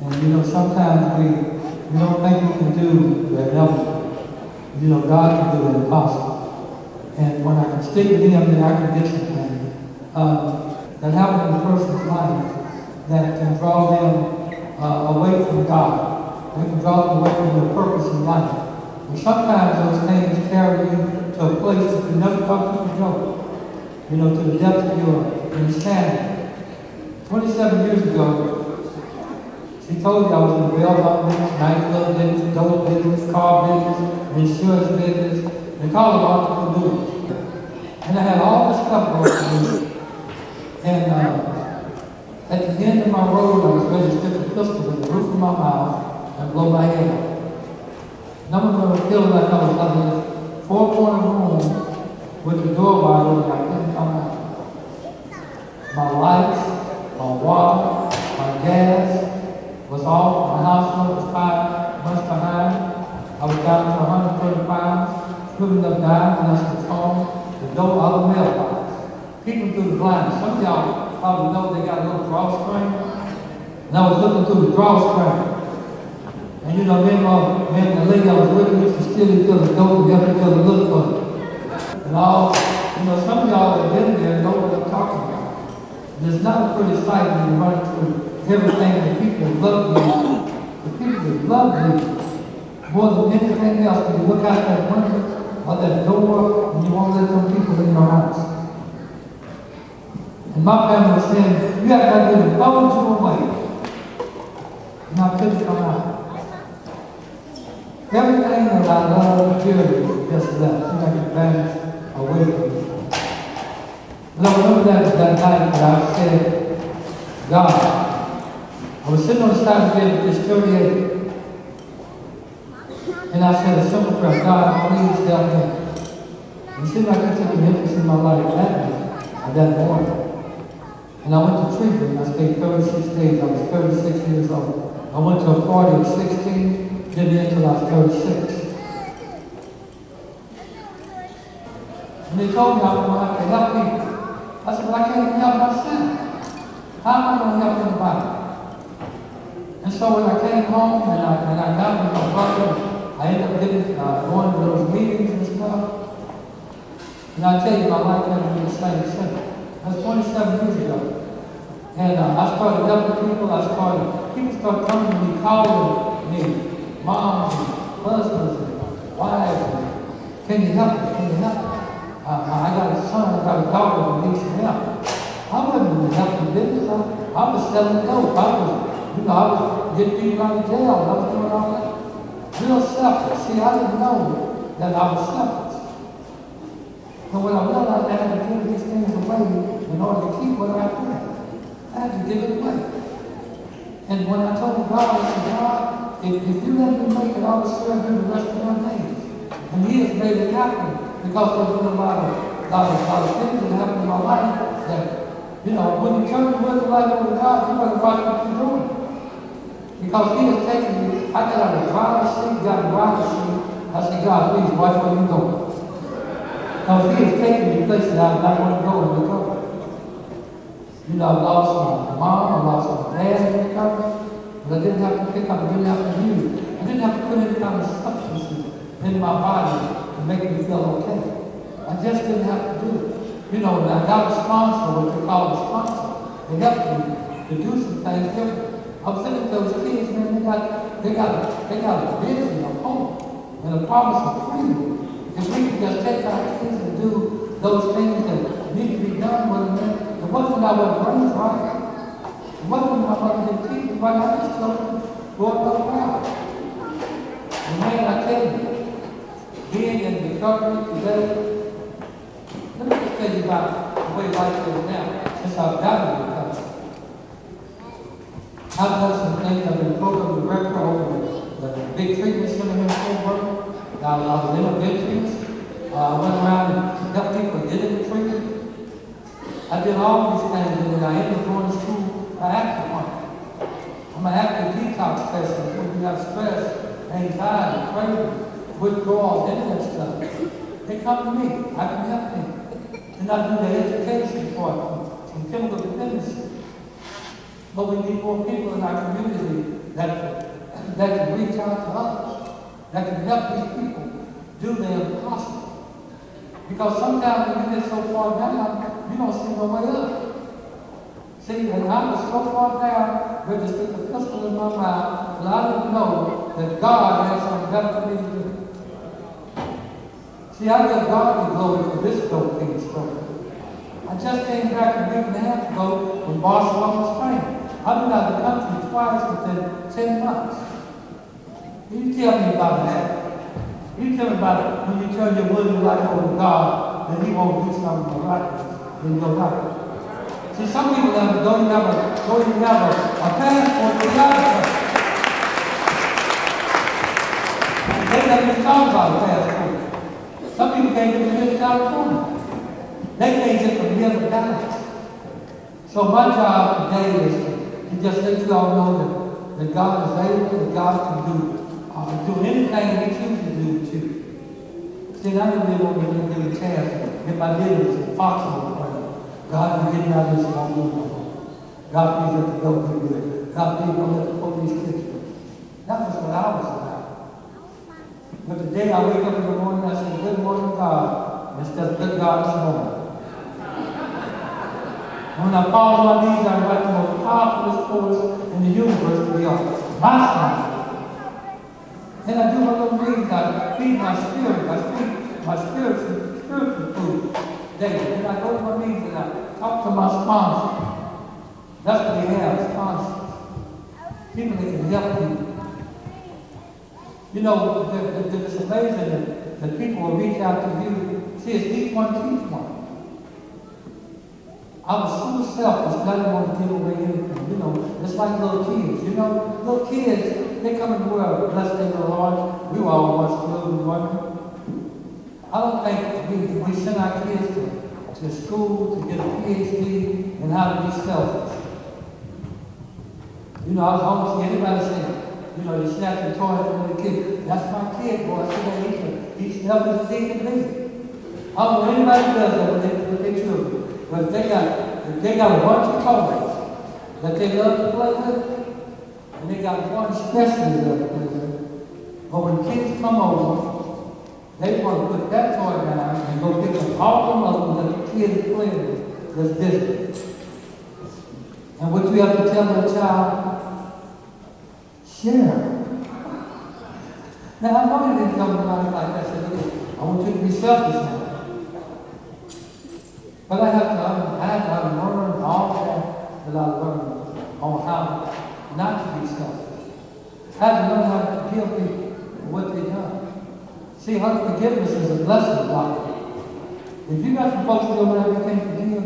And sometimes we don't think we can do the inevitable. God can do the impossible. And when I can stick with Him, then I can get some things that happen in a person's life that can draw them away from God. They can draw them away from their purpose in life. And sometimes those things carry you to a place that you never thought you could go. To the depth of your understanding. 27 years ago, she told me I was in the bail business, nightclub business, dope business, car business, insurance business, and call it entrepreneur. And I had all this stuff going on. And at the end of my road, I was ready to stick a pistol in the roof of my mouth and blow my head off. And I remember feeling like I was in this four-corner room with the door wide open. I couldn't come out. My lights, my water, my gas was off. My house note was 5 months behind. I was down to 130 pounds, swimming up down, and I was home, the door out of the mailbox. Peeping through the blinds. Some of y'all probably know they got a little drawstring. And I was looking through the drawstring. And me and the lady I was with used to steal each other's dope and help each other look for it. And some of y'all have been there and know what I'm talking about. And it's not a pretty sight when you run through everything that people love you. The people that love you more than anything else, when you look out that window or that door and you won't let them people in your house. And my family was saying, you have to do the bones away. And I couldn't come out. Everything that I love dearly just left. Seemed like it vanished away from me. And I remember that night that I said, God, I was sitting on the side of the bed with this 38. And I said a simple prayer, God, please help me. And it seemed like He took an interest in my life that day, or that morning. And I went to treatment. I stayed 36 days. I was 36 years old. I went to a party at 16, did it until I was 36. And they told me I was going to have to help people. I said, well, I can't even help myself. How am I going to help anybody? And so when I came home and I got with my brother, I ended up going to those meetings and stuff. And I tell you, my life never been the same since. That's 27 years ago. And I started helping people. People started coming to me, calling me, moms and husbands and wives. And, can you help me? Can you help me? I got a son, I got a daughter who needs some help. I wasn't in the helping business. I was selling dope. I was getting people out of jail. I was doing all that. Real selfish. See, I didn't know that I was selfish. But when I realized I had to give these things away in order to keep what I had, I had to give it away. And when I told God, I said, God, if you let me make it, I will serve you the rest of my days. And He has made it happen. Because there's been a lot of things that happened in my life that, when you turn your life over to God, you better watch what you're doing. Because He has taken me, I got out of the driver's seat, got in the driver's seat. I said, God, please watch where you're going. Because He has taken me places I not want to go in recovery. I lost my mom, I lost my dad in recovery, but I didn't have to pick up, I didn't have to use. I didn't have to put any kind of substances in my body to make me feel okay. I just didn't have to do it. And I got a sponsor, what they call a sponsor. They helped me to do some things different. I was looking at those kids, man, they got a vision, a hope, and a promise of freedom. If we could just take our kids and do those things that need to be done with them, it wasn't I was raised right. It wasn't my mother didn't teach me right. I just told growing up proud. And man, I tell you, being in recovery today, let me just tell you about the way life is now, since I've gotten in recovery. I've done some things. I've been program director over the big treatment center here in Fort Worth. I was interventions. I went around and helped people get into treatment. I did all these things, and when I ended up going to school, I acted on it. I'm an active detox specialist. When you have stress, anxiety, craving, withdrawal, any of that stuff, they come to me. I can help them. And I do the education part, some chemical dependency. But we need more people in our community that can reach out to others, that can help these people do the impossible. Because sometimes when you get so far down, you don't see no way up. See, and I was so far down, with just stick a pistol in my mouth, and I didn't know that God had something better for me to do. See, I give God the glory for this dope being story. I just came back a week and a half ago from Barcelona, Spain. I've been out of the country twice within 10 months. You tell me about that. You tell me about it when you turn your will and your life over to God, then He won't do something miraculous in your life. See, some people don't even have a passport to the other country. They never even thought about a passport. Some people can't get to California. They can't get from here to Dallas. So my job today is to just let you all know that God is able, that God can do anything He chooses to do with you. See, I didn't really want to give a chance. If I did, it was impossible for me. God, you get me out of this won't do no more. God, please let the door be good. God, please don't let the police catch me. That was what I was about. But today I wake up in the morning and I say, good morning, God, instead of good God this morning. When I fall on my knees, I write the most powerful force in the universe to be on my side. And I do my little reading, I feed my spirit, I feed my spiritual food daily. And I go to my knees and I talk to my sponsor. That's what we have, sponsors. People that can help you. You know, it's amazing that people will reach out to you. See, it's each one teach one. I was so selfish, I didn't want to give away anything. You know, it's like little kids. You know, little kids, they come in the world, blessed they the Lord. We were all once children, weren't we? I don't think we send our kids to school to get a PhD in how to be selfish. You know, I was almost see anybody say, you know, they snatch the toy from the kid. That's my kid, boy. See that he's selfish as he can be. I don't know anybody does that with their children. But if they got a bunch of toys that they love to play with, and they got one especially they love to play with, but when kids come over, they want to put that toy down and go pick up all the other ones that the kid is playing with that's different. And what you have to tell the child, share. Now, I know you didn't come to life like that. I said, look, I want you to be selfish now. But I have to learn all that I learned on how not to be selfish. I have to learn how to forgive people for what they've done. See, unforgiveness is a blessing block. If you got some folks who don't have you can't forgive,